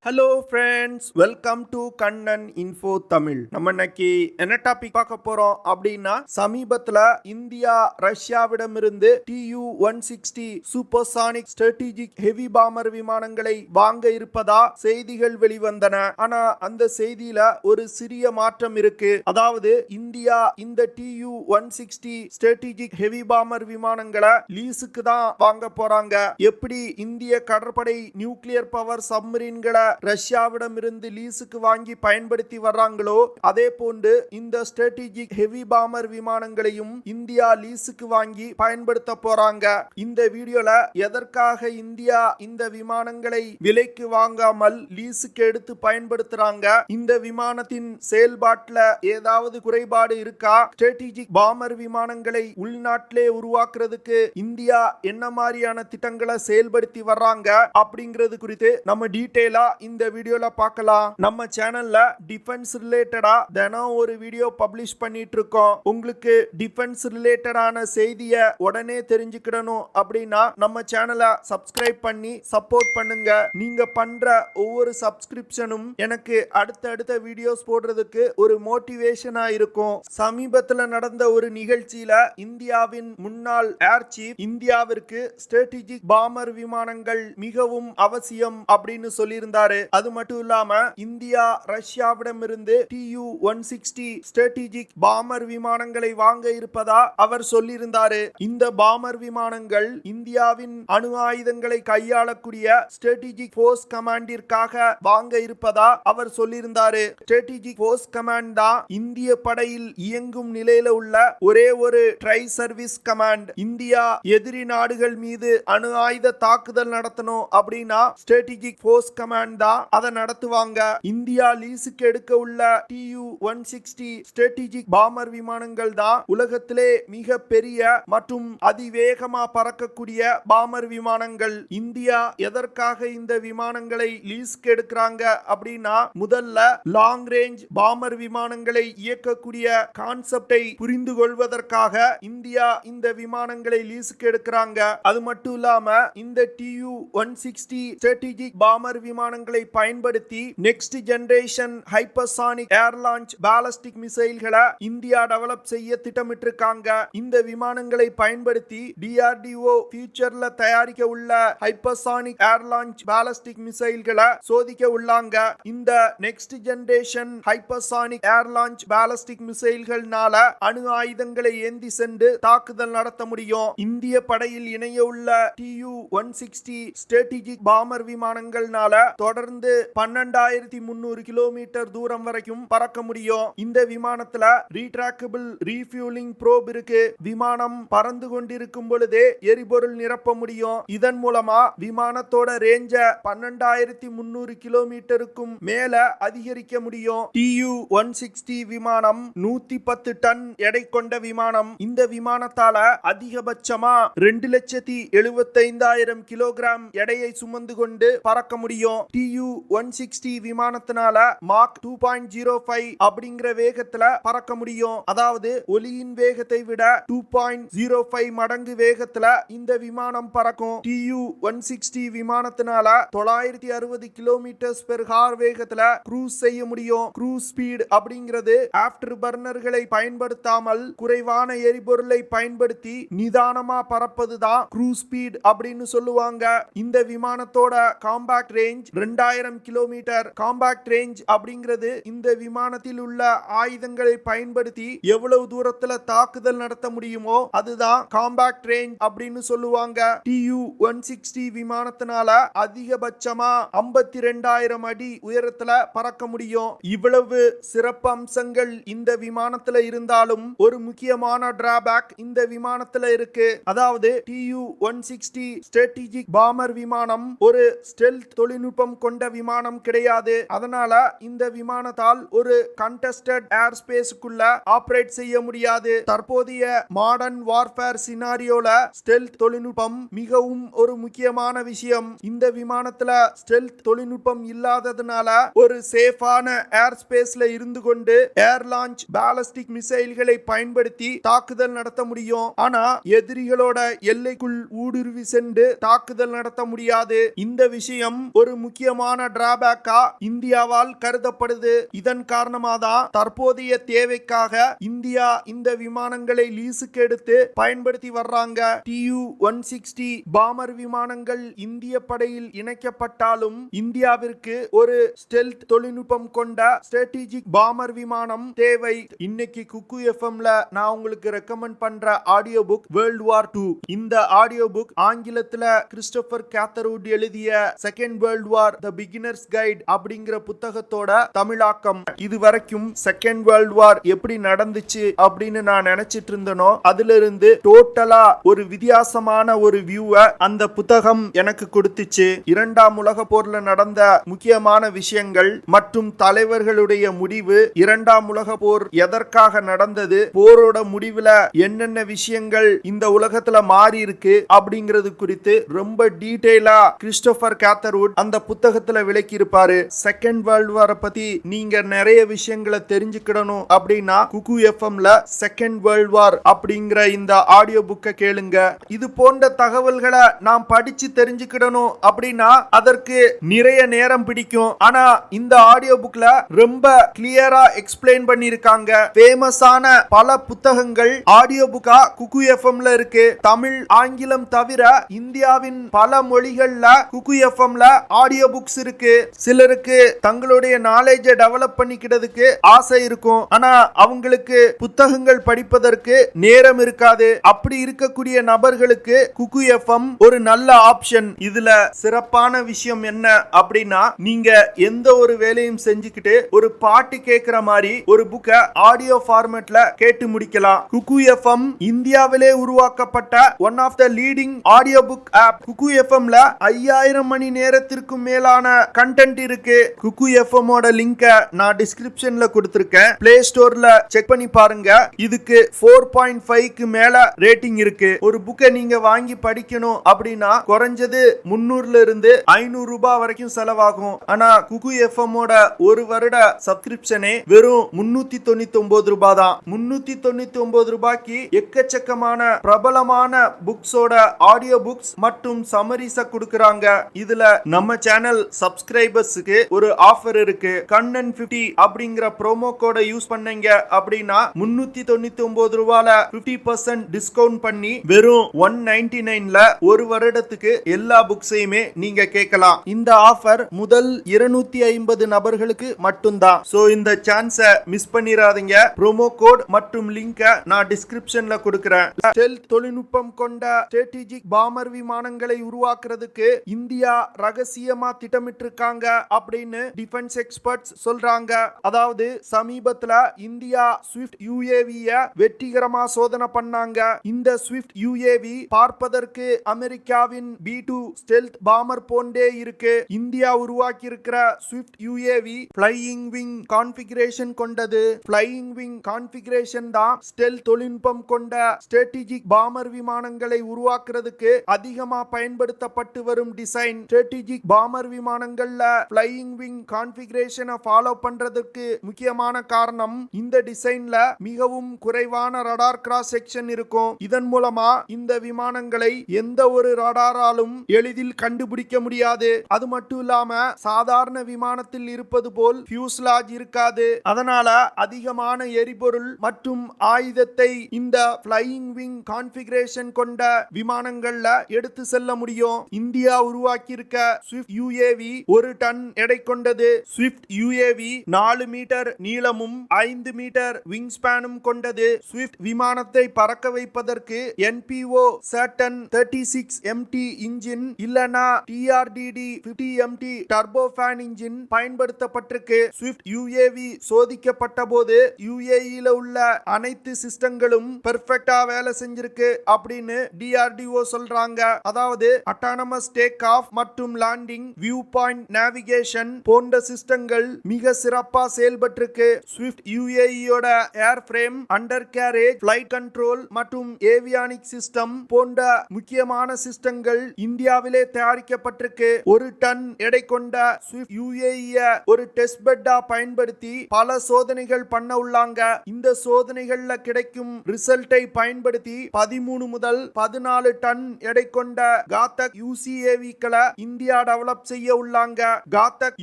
Hello friends, welcome to Kannan info Tamil. நம்ம இன்னைக்கு என்ன டாபிக் பார்க்க போறோம் அப்படின்னா, சமீபத்துல இந்தியா ரஷ்யாவிடமிருந்து TU-160 supersonic strategic heavy bomber விமானங்களை வாங்க இருப்பதா செய்திகள் வெளிவந்தன. ஆனா அந்த செய்தியில ஒரு சிறிய மாற்றம் இருக்கு. அதாவது இந்தியா இந்த TU-160 ஸ்ட்ராட்டஜிக் ஹெவி பாமர் விமானங்களை லீஸுக்கு தான் வாங்க போறாங்க. எப்படி இந்திய கடற்படை நியூக்ளியர் பவர் சப்மரீன்களை ரஷ்யாவிடமிருந்து லீஸுக்கு வாங்கி பயன்படுத்தி வர்றாங்களோ, அதே போன்று இந்த ஸ்ட்ராட்டஜிக் ஹெவி பாமர் விமானங்களையும் இந்தியா லீஸுக்கு வாங்கி பயன்படுத்த போறாங்க. இந்த வீடியோல எதற்காக இந்தியா இந்த விமானங்களை விலைக்கு வாங்காமல் லீஸுக்கு எடுத்து பயன்படுத்துறாங்க, இந்த விமானத்தின் செயல்பாட்டுல ஏதாவது குறைபாடு இருக்கா, ஸ்ட்ராட்டஜிக் பாமர் விமானங்களை உள்நாட்டிலே உருவாக்குறதுக்கு இந்தியா என்ன மாதிரியான திட்டங்களை செயல்படுத்தி வர்றாங்க அப்படிங்கிறது குறித்து நம்ம டீடைலா இந்த வீடியோல பார்க்கலாம். நம்ம சேனல்ல டிஃபென்ஸ் ரிலேட்டடா தினம் ஒரு வீடியோ பப்ளிஷ் பண்ணிட்டு இருக்கோம். உங்களுக்கு டிஃபென்ஸ் ரிலேட்டடான செய்தியை உடனே தெரிஞ்சுக்கிடணும் அப்படின்னா நம்ம சேனலை சப்ஸ்கிரைப் பண்ணி சப்போர்ட் பண்ணுங்க. நீங்க பண்ற ஒவ்வொரு சப்ஸ்கிரிப்ஷனும் எனக்கு அடுத்த வீடியோஸ் போடுறதுக்கு ஒரு மோட்டிவேஷனா இருக்கும். சமீபத்தில் நடந்த ஒரு நிகழ்ச்சியில இந்தியாவின் முன்னாள் ஏர் சீஃப் இந்தியாவிற்கு ஸ்ட்ராட்டஜிக் பாமர் விமானங்கள் மிகவும் அவசியம் அப்படின்னு சொல்லியிருந்தாரு. அது மட்டும் இல்லாம இந்தியா ரஷ்யாவிடமிருந்து TU-160 ஸ்ட்ராட்டஜிக் பாமர் விமானங்களை வாங்க இருப்பதா அவர் சொல்லியிருந்தாரு. இந்த பாமர் விமானங்கள் இந்தியாவின் அணு ஆயுதங்களை கையாளக்கூடிய ஸ்ட்ராட்டஜிக் ஃபோர்ஸ் கமாண்டிற்காக வாங்க இருப்பதா அவர் சொல்லியிருந்தாரு. ஸ்ட்ராட்டஜிக் ஃபோர்ஸ் கமாண்ட் தான் இந்திய படையில் இயங்கும் நிலையில உள்ள ஒரே ஒரு ட்ரை சர்வீஸ் கமாண்ட். இந்தியா எதிரி நாடுகள் மீது அணு ஆயுத தாக்குதல் நடத்தணும் அப்படின்னா ஸ்ட்ராட்டஜிக் ஃபோர்ஸ் கமாண்ட் தான் அதை நடத்துவாங்க. இந்தியா லீஸுக்கு எடுக்க உள்ள TU-160 ஸ்ட்ராட்டஜிக் பாமர் விமானங்கள் தான் உலகத்திலே மிக பெரிய மற்றும் அதிவேகமா பறக்கக்கூடிய பாமர் விமானங்கள். இந்தியா எதற்காக இந்த விமானங்களை லீஸுக்கு எடுக்கிறாங்க அப்படின்னா, முதல்ல லாங் ரேஞ்ச் பாமர் விமானங்களை இயக்கக்கூடிய கான்செப்டை புரிந்து கொள்வதற்காக இந்தியா இந்த விமானங்களை லீஸுக்கு எடுக்கிறாங்க. அது மட்டும் இல்லாம இந்த TU-160 ஸ்ட்ராட்டஜிக் பாமர் விமானங்களை பயன்படுத்தி நெக்ஸ்ட் ஜெனரேஷன் ஹைப்பர்சானிக் ஏர் லான்ச் பாலிஸ்டிக் மிசைல்களை இந்தியா டெவலப் செய்ய திட்டமிட்டிருக்காங்க. இந்த விமானங்களை பயன்படுத்தி DRDO ஃபியூச்சர்ல தயாரிக்க உள்ள ஹைப்பர்சானிக் ஏர் லான்ச் பாலிஸ்டிக் மிசைல்களை சோதிக்க உள்ளாங்க. இந்த நெக்ஸ்ட் ஜெனரேஷன் ஹைப்பர்சானிக் ஏர் லான்ச் பாலிஸ்டிக் மிசைல்கள்னால அணு ஆயுதங்களை ஏந்தி சென்று தாக்குதல் நடத்த முடியும். இந்திய படையில் இணைய உள்ள TU-160 ஸ்ட்ராட்டஜிக் பாமர் விமானங்கள்னால தொடர்ந்து 12,300 கிலோமீட்டர் தூரம் வரைக்கும் பறக்க முடியும். இந்த விமானத்துல ரீட்ராக்கபிள் ரீஃபியூலிங் ப்ரோப் இருக்கு. விமானம் பறந்து கொண்டிருக்கும் பொழுதே எரிபொருள் நிரப்ப முடியும். இதன் மூலமா விமானத்தோட ரேஞ்ச 12,300 கிலோமீட்டருக்கும் மேல அதிகரிக்க முடியும். TU-160 விமானம் 110 டன் எடை கொண்ட விமானம். இந்த விமானத்தால அதிகபட்சமா 2,75,000 கிலோகிராம் எடையை சுமந்து கொண்டு பறக்க முடியும். TU-160 விமானத்தினால மாக் 2.05 அப்படிங்கிற வேகத்துல பறக்க முடியும். அதாவது ஒலியின் வேகத்தை விட 2.05 மடங்கு வேகத்துல இந்த விமானம் பறக்கும். TU-160 விமானத்தினால 960 கிலோமீட்டர் பெர் ஹார் வேகத்துல க்ரூஸ் செய்ய முடியும். க்ரூஸ் ஸ்பீட் அப்படிங்கிறது ஆஃப்டர் பர்னர்களை பயன்படுத்தாமல் குறைவான எரிபொருளை பயன்படுத்தி நிதானமா பறப்பதுதான் க்ரூஸ் ஸ்பீட் அப்படின்னு சொல்லுவாங்க. இந்த விமானத்தோட compact range 2000 kilometre. Compact range அப்படிங்கிறது இந்த விமானத்தில் உள்ள ஆயுதங்களை பயன்படுத்தி எவ்வளவு தூரத்துல தாக்குதல் நடத்த முடியுமோ அதுதான் காம்பாக்ட் ரேஞ்ச் அப்படின்னு சொல்லுவாங்க. TU-160 விமானத்தினால அதிகபட்சமா 52,000 அடி உயரத்துல பறக்க முடியும். இவ்வளவு சிறப்பு அம்சங்கள் இந்த விமானத்துல இருந்தாலும் ஒரு முக்கியமான டிராபேக் இந்த விமானத்துல இருக்கு. அதாவது TU-160 ஸ்ட்ராட்டஜிக் பாமர் விமானம் ஒரு ஸ்டெல்த் தொழில்நுட்பம் கொண்ட விமானம் கிடையாது. அதனால இந்த விமானத்தால் ஒரு கண்டெஸ்டட் ஏர் ஸ்பேஸ்க்குள்ள ஆபரேட் செய்ய முடியாது. தற்போதைய மாடர்ன் வார்ஃபேர் சினாரியோல ஸ்டெல்த் தொழில்நுட்பம் மிகவும் ஒரு முக்கியமான விஷயம். இந்த விமானத்துல ஸ்டெல்த் தொழில்நுட்பம் இல்லாததுனால ஒரு சேஃபான ஏர் ஸ்பேஸ்ல இருந்து கொண்டு ஏர் லான்ச் பாலிஸ்டிக் மிசைல்களை பயன்படுத்தி தாக்குதல் நடத்த முடியும். ஆனா எதிரிகளோட எல்லைக்குள் ஊடுருவி சென்று தாக்குதல் நடத்த முடியாது. இந்த விஷயம் ஒரு முக்கியமான முக்கியமான டிராபேக்கா இந்தியாவால் கருதப்படுது. இதன் காரணமாக தான் தற்போதைய தேவைக்காக இந்தியா இந்த விமானங்களை லீஸுக்கு எடுத்து பயன்படுத்தி வர்றாங்க. TU-160 பாமர் விமானங்கள் இந்திய படையில் இணைக்கப்பட்டாலும் இந்தியாவிற்கு ஒரு ஸ்டெல்த் தொழில்நுட்பம் கொண்ட ஸ்ட்ராட்டஜிக் பாமர் விமானம் தேவை. இன்னைக்கு குக்கு எஃப்எம்ல நான் உங்களுக்கு ரெக்கமெண்ட் பண்ற ஆடியோ புக் வேர்ல்ட் வார் 2. இந்த ஆடியோ புக் ஆங்கிலத்துல கிறிஸ்டோபர் கேத்தர்வுட் எழுதிய செகண்ட் வேர்ல்ட் வார் தி பிகினர்ஸ் கைட் அப்படிங்கிற புத்தகத்தோட தமிழாக்கம். இதுவரைக்கும் செகண்ட் வேர்ல்ட் வார் எப்படி நடந்துச்சு அப்படின்னு நான் நினைச்சிட்டு இருந்தனோ அதுல இருந்து டோட்டலா ஒரு வித்தியாசமான ஒரு வியூவை அந்த புத்தகம் எனக்கு கொடுத்துச்சு. இரண்டாம் உலக போர்ல நடந்த முக்கியமான விஷயங்கள் மற்றும் தலைவர்களுடைய முடிவு, இரண்டாம் உலக போர் எதற்காக நடந்தது, போரோட முடிவுல என்னென்ன விஷயங்கள் இந்த உலகத்துல மாறி இருக்கு அப்படிங்கிறது குறித்து ரொம்ப டீடைலா கிறிஸ்டோபர் கேத்தர்வுட் அந்த புத்தகத்துல விளக்கி இருப்பாரு. செகண்ட் வேர்ல்ட் வார பத்தி நீங்க நிறைய விஷயங்களை தெரிஞ்சுக்கிடணும் அப்படின்னா குக்கு எஃப்எம்ல செகண்ட் வேர்ல்ட் வார் அப்படிங்கிற இந்த ஆடியோ புக்கை கேளுங்க. இது போன்ற தகவல்களை நாம் படிச்சு தெரிஞ்சுக்கிடணும் அப்படின்னா அதற்கு நிறைய நேரம் பிடிக்கும். ஆனா இந்த ஆடியோ புக்ல ரொம்ப கிளியரா எக்ஸ்பிளைன் பண்ணிருக்காங்க. ஃபேமஸான பல புத்தகங்கள் ஆடியோ புக்கா குக்கு எஃப்எம்ல இருக்கு. தமிழ், ஆங்கிலம் தவிர இந்தியாவின் பல மொழிகள்ல குக்கு எஃப்எம்ல ஆடியோ புக்ஸ் இருக்கு. சிலருக்கு தங்களுடைய நாலேஜை டெவலப் பண்ணிக்கிறதுக்கு ஆசை இருக்கும். ஆனா அவங்களுக்கு புத்தகங்கள் படிப்பதற்கு நேரம் இருக்காது. அப்படி இருக்கக்கூடிய நபர்களுக்கு குக்கு எஃப்எம் ஒரு நல்ல ஆப்ஷன். இதுல சிறப்பான விஷயம் என்ன அப்படின்னா நீங்க எந்த ஒரு வேலையும் செஞ்சுக்கிட்டு ஒரு பாட்டு கேட்கிற மாதிரி ஒரு புக்கை ஆடியோ ஃபார்மேட்ல கேட்டு முடிக்கலாம். குக்கு எஃப்எம் இந்தியாவிலே உருவாக்கப்பட்ட one of the leading audio book app. Kuku எஃப்எம்ல 5000 மணி நேரத்திற்கும் மேலான கண்டென்ட் இருக்கு. குக்கு எஃப்எம் ஓட லிங்கை நான் டிஸ்கிரிப்ஷன்ல கொடுத்திருக்கேன். பிளே ஸ்டோர்ல செக் பண்ணி பாருங்க. இதுக்கு 4.5க்கு மேல ரேட்டிங் இருக்கு. ஒரு புக்கை நீங்க வாங்கி படிக்கணும் அப்படின்னா குறைஞ்சது 300ல இருந்து 500 ரூபாய் வரைக்கும் செலவாகும். ஆனா குக்கு எஃப்எம் ஓட ஒரு வருட சப்ஸ்கிரிப்ஷனே வெறும் 399 ரூபாய் தான். 399 ரூபாய்க்கு எக்கச்சக்கமான பிரபலமான புக்ஸோட ஆடியோ புக்ஸ் மற்றும் சமரிஸ கொடுக்கறாங்க. இதுல நம்ம சேனல் சப்ஸ்கிரைபர்ஸ்க்கு ஒரு ஆஃபர் இருக்கு. கண்ணன் 50 அப்படிங்கிற ப்ரோமோ கோட யூஸ் பண்ணீங்க அப்படின்னா 399 ரூபாயில 50% டிஸ்கவுண்ட் பண்ணி வெறும் 199ல ஒரு வருடத்துக்கு எல்லா புக்ஸையுமே நீங்க கேட்கலாம். இந்த ஆஃபர் முதல் 250 நபர்களுக்கு மட்டும்தான். சோ இந்த சான்ஸை மிஸ் பண்ணிராதீங்க. ப்ரோமோ கோட் மற்றும் லிங்கை நான் டிஸ்கிரிப்ஷன்ல கொடுக்கிறேன். ஸ்டெல்த் தொழில்நுட்பம் கொண்ட ஸ்ட்ராட்டஜிக் பாமர் விமானங்களை உருவாக்குறதுக்கு இந்தியா ரகசியமா திட்டமிட்டு இருக்காங்க அப்படின்னு டிஃபென்ஸ் எக்ஸ்பர்ட்ஸ் சொல்றாங்க. அதாவது சமீபத்துல இந்தியா ஸ்விஃப்ட் UAV-ய வெற்றிகரமா சோதனை பண்ணாங்க. இந்த ஸ்விஃப்ட் UAV பார்ப்பதற்கு அமெரிக்காவின் B2 ஸ்டெல்த் பாமர் போன்றே இருக்கு. இந்தியா உருவாக்கி இருக்கிற Swift UAV flying wing configuration கொண்டது. ஃப்ளையிங் விங் கான்ஃபிகரேஷன் தான் ஸ்டெல்த் தொழில்நுட்பம் கொண்ட ஸ்ட்ராட்டஜிக் பாமர் விமானங்களை உருவாக்குறதுக்கு அதிகமா பயன்படுத்தப்பட்டு வரும் டிசைன். ஸ்ட்ராட்டஜிக் பாமர் விமானங்கள்ல ஃப்ளையிங் விங் கான்ஃபிகரேஷனை ஃபாலோ பண்றதுக்கு முக்கியமான காரணம் இந்த டிசைன்ல மிகவும் குறைவான ரடார் கிராஸ் செக்ஷன் இருக்கும். இதன் மூலமா இந்த விமானங்களை எந்த ஒரு ரடாராலும் எளிதில் கண்டுபிடிக்க முடியாது. அது மட்டும் இல்லாம சாதாரண விமானத்தில் இருப்பது போல் ஃபியூஸ்லாஜ் இருக்காது. அதனால அதிகமான எரிபொருள் மற்றும் ஆயுதத்தை இந்த ஃப்ளையிங் விங் கான்ஃபிகரேஷன் கொண்ட விமானங்கள்ல எடுத்து செல்ல முடியும். இந்தியா உருவாக்கி இருக்க ஸ்விஃப்ட் UAV 1 டன் எடை கொண்டது. ஸ்விஃப்ட் UAV 4 மீட்டர் நீளமும் 5 மீட்டர் விங் ஸ்பேனும் கொண்டது. ஸ்விஃப்ட் விமானத்தை பறக்க வைப்பதற்கு NPO Saturn 36 MT இன்ஜின் இல்லனா TRDD 50 MT டர்போஃபேன் இன்ஜின் பயன்படுத்தப்பட்டிருக்கு. ஸ்விஃப்ட் UAV சோதிக்கப்பட்ட போது UAE-ல உள்ள அனைத்து சிஸ்டங்களும் பெர்ஃபெக்ட்டா வேலை செஞ்சிருக்கு அப்படின்னு DRDO சொல்றாங்க. அதாவது அட்டானமஸ் டேக் ஆஃப் மற்றும் லேண்டிங், வியூ பாயிண்ட் நேவிகேஷன் போன்ற சிஸ்டங்கள் மிக சிறப்பா செயல்பட்டிருக்கு. ஸ்விஃப்ட் UAE-யோட airframe, undercarriage, flight control மற்றும் ஏவியானிக் சிஸ்டம் போன்ற முக்கியமான சிஸ்டங்கள் இந்தியாவிலே தயாரிக்கப்பட்டிருக்கு. 1 டன் எடை கொண்ட ஸ்விஃப்ட் UAE-ய ஒரு டெஸ்ட் பெட்டா பயன்படுத்தி பல சோதனைகள் பண்ண உள்ளாங்க. இந்த சோதனைகள்ல கிடைக்கும் ரிசல்ட்டை பயன்படுத்தி 13 முதல் 14 டன் எடை கொண்ட காத்தக் UCAV-க்களை இந்தியா டெவலப் செய்ய செய்ய உள்ளாங்க. காத்தக்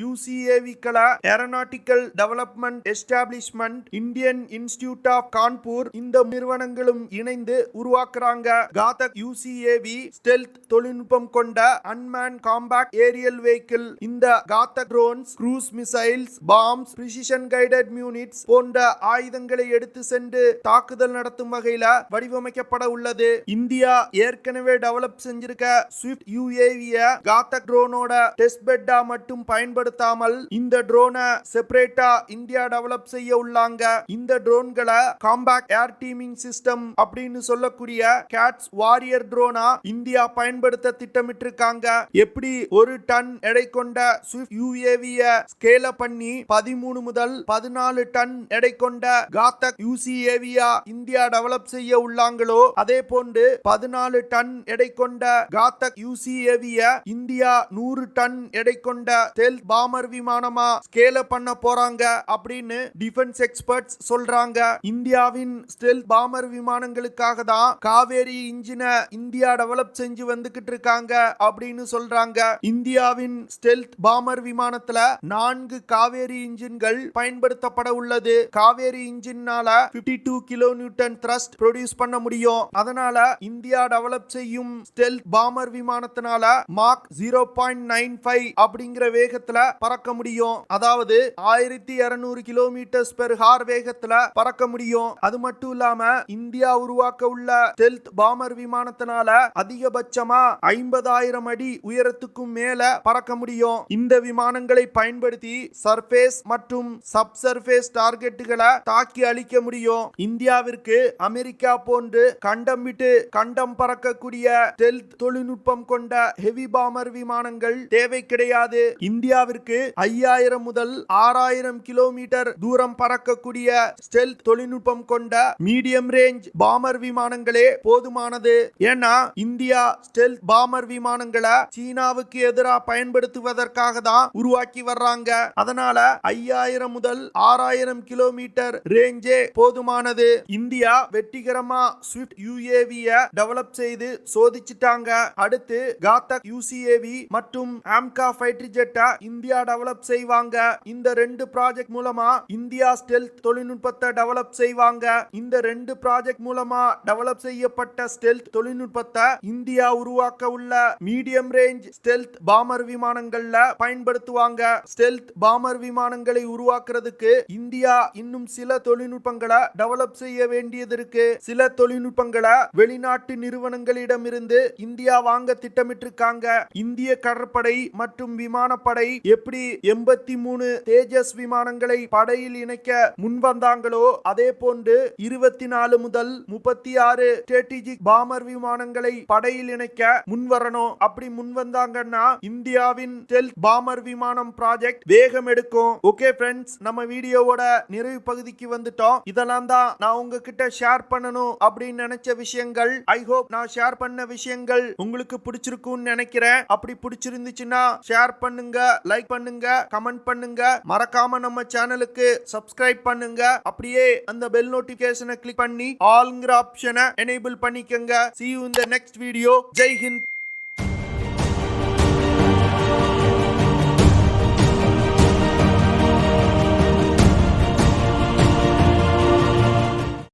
UCAV-க்கள aeronautical development establishment, Indian institute of Kanpur இந்த நிறுவனங்களும் இணைந்து உருவாக்குறாங்க. காத்தக் UCAV ஸ்டெல்த் தொழில்நுட்பம் கொண்ட அன்மேன் காம்பாக்ட் ஏரியல் வெஹிக்கிள். இந்த Ghatak drones, cruise missiles, bombs, precision guided units போன்ற ஆயுதங்களை எடுத்து சென்று தாக்குதல் நடத்தும் வகையில வடிவமைக்கப்பட உள்ளது. இந்தியா ஏற்கனவே டெவலப் செஞ்சிருக்க ஸ்விஃப்ட் UAV-ய காத்தக் ட்ரோனோட டெஸ்ட் பெட்டா மட்டும் பயன்படுத்தாமல் இந்த ட்ரோனை செப்பரேட்டா இந்தியா டெவலப் செய்ய உள்ளாங்க. இந்த ட்ரோன்களை காம்பாக்ட் ஏர் டீமிங் சிஸ்டம் அப்படின்னு சொல்லக்கூடிய கேட்ஸ் வாரியர் ட்ரோனா இந்தியா பயன்படுத்த திட்டமிட்டிருக்காங்க. எப்படி ஒரு டன் எடை கொண்ட ஸ்விஃப்ட் UAV-ய ஸ்கேல பண்ணி 13 முதல் 14 டன் எடை கொண்ட காத்தக் UCAV-யா இந்தியா டெவலப் செய்ய உள்ளாங்களோ, அதே போன்று 14 டன் எடை கொண்ட காத்தக் UCAV-ய இந்தியா 100 டன் எடை கொண்ட ஸ்டெல்த் பாமர் விமானமா ஸ்கேல பண்ண போறாங்க அப்படின்னு டிஃபென்ஸ் எக்ஸ்பர்ட்ஸ் சொல்றாங்க. இந்தியாவின் ஸ்டெல்த் பாமர் விமானங்களுக்காக தான் காவேரி இன்ஜினை இந்தியா டெவலப் செஞ்சு வந்துகிட்டு இருக்காங்க அப்படின்னு சொல்றாங்க. இந்தியாவின் ஸ்டெல்த் பாமர் விமானத்துல 4 காவேரி இன்ஜின்கள் பயன்படுத்தப்பட உள்ளது. காவேரி இன்ஜின்னால 52 கிலோ நியூட்டன் த்ரஸ்ட் ப்ரொடியூஸ் பண்ண முடியும். அதனால இந்தியா டெவலப் செய்யும் ஸ்டெல்த் பாமர் விமானத்தினால மாக் 0.95 அப்படிங்கிற வேகத்துல பறக்க முடியும். அதாவது 1200 கிலோமீட்டர்ஸ் பெர் ஹார் வேகத்துல பறக்க முடியும். அது மட்டும் இல்லாம இந்தியா உருவாக்க உள்ள ஸ்டெல்த் பாமர் விமானத்தினால அதிகபட்சமா 50,000 அடி உயரத்துக்கும் மேல பறக்க முடியும். இந்த விமானங்களை பயன்படுத்தி சர்ஃபேஸ் மற்றும் சப் சர்ஃபேஸ் டார்கெட்டுகளை தாக்கி அழிக்க முடியும். இந்தியாவிற்கு அமெரிக்கா போன்று கண்டம் விட்டு கண்டம் பறக்கக்கூடிய ஸ்டெல்த் தொழில்நுட்பம் கொண்ட ஹெவி பாமர் விமானங்கள் தேவை கிடையாது. இந்தியாவிற்கு 5000 முதல் 6000 கிலோமீட்டர் தூரம் பறக்கக்கூடிய ஸ்டெல்த் தொழில்நுட்பம் கொண்ட மீடியம் ரேஞ்ச் பாமர் விமானங்களே போதுமானது. ஏன்னா இந்தியா ஸ்டெல்த் பாமர் விமானங்களை சீனாவுக்கு எதிராக பயன்படுத்துவதற்காக தான் உருவாக்கி வர்றாங்க. அதனால 5000 முதல் 6000 கிலோமீட்டர் ரேஞ்சே போதுமானது. இந்தியா வெற்றிகரமா ஸ்விஃப்ட் UAV-ய டெவலப் செய்து சோதிச்சிட்டாங்க. அடுத்து காத்தக் UCAV மற்றும் ஆம்கா ஃபைட்டர் ஜெட்டை இந்தியா டெவலப் செய்வாங்க. இந்த 2 ப்ராஜெக்ட் மூலமா இந்தியா ஸ்டெல்த் தொழில்நுட்பத்தை டெவலப் செய்வாங்க. இந்த 2 ப்ராஜெக்ட் மூலமா டெவலப் செய்யப்பட்ட ஸ்டெல்த் தொழில்நுட்பத்தை இந்தியா உருவாக்க உள்ள மீடியம் ரேஞ்ச் ஸ்டெல்த் பாமர் விமானங்கள்ல பயன்படுத்துவாங்க. ஸ்டெல்த் பாமர் விமானங்களை உருவாக்குறதுக்கு இந்தியா இன்னும் சில தொழில்நுட்பங்களை டெவலப் செய்ய வேண்டியது இருக்கு. சில தொழில்நுட்பங்களை வெளிநாட்டு நிறுவனங்களிடமிருந்து இந்தியா வாங்க திட்டமிட்டிருக்காங்க. இந்திய கடற்படை மற்றும் விமானப்படை எப்படி 83 தேஜஸ் விமானங்களை படையில் இணைக்க முன்வந்தாங்களோ, அதே போன்று 24 முதல் 36 ஸ்ட்ராட்டஜிக் பாமர் விமானங்களை படையில் இணைக்க முன்வரணும். அப்படி முன்வந்தாங்கன்னா இந்தியாவின் ஸ்டெல்த் பாமர் விமானம் ப்ராஜெக்ட் வேகம் எடுக்கும். ஓகே ஃப்ரெண்ட்ஸ், நம்ம வீடியோவோட நிறைவு பகுதிக்கு வந்துட்டோம். இதெல்லாம் தான் நான் உங்ககிட்ட ஷேர் பண்ணணும் அப்படின்னு நினைச்ச விஷயங்கள். ஐ ஹோப் நான் ஷேர் பண்ண விஷயங்கள் உங்களுக்கு பிடிச்சிருக்கும்னு நினைக்கிறேன். அப்படி பிடிச்சிருந்துச்சுன்னா ஷேர் பண்ணுங்க, லைக் பண்ணுங்க, கமெண்ட் பண்ணுங்க. மறக்காம நம்ம சேனலுக்கு சப்ஸ்கிரைப் பண்ணுங்க. அப்படியே அந்த பெல் நோட்டிபிகேஷனை கிளிக் பண்ணி ஆல்ங்கிற ஆப்ஷனை எனேபிள் பண்ணிக்கங்க. See you in the next video. Jai Hind.